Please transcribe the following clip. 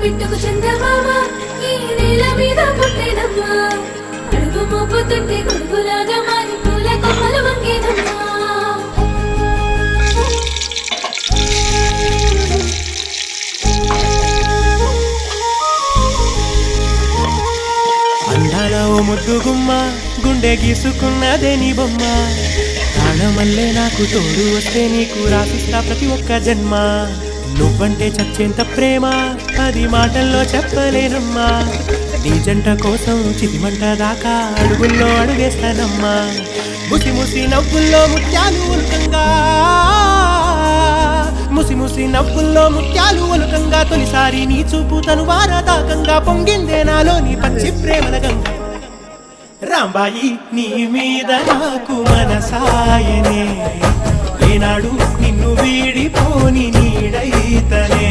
బిట్టుకు చందమామ ఈ నేల మీద పుట్టినమ్మా అడుగు మోపుతుంటే గొడుగులాగా మారి పూల కొమ్మలు వంగేనమ్మా అందాల ఓ ముద్దు గుమ్మ గుండె గీసుకున్నదే నీ బొమ్మ ప్రాణమల్లే నాకు తోడు వస్తే నీకు రాసిస్తా ప్రతి ఒక్క జన్మ నువ్వంటే చచ్చేంత ప్రేమ అది మాటల్లో చెప్పలేనమ్మా నీ జంట కోసం చితిమంట దాకా అడుగుల్లో అడుగేస్తానమ్మా ముసి ముసి నవ్వుల్లో ముత్యాలు ఉల్కంగా ముసి ముసి నవ్వుల్లో ముత్యాలు ఉల్కంగా తొలిసారి నీ చూపు తను వారదాకంగా పొంగిందే నాలో నీ పచ్చి ప్రేమల గంగ రాంబాయి నీ మీద నాకు మనసాయనే ఏనాడు నిన్ను వీడిపోని నీడైతనే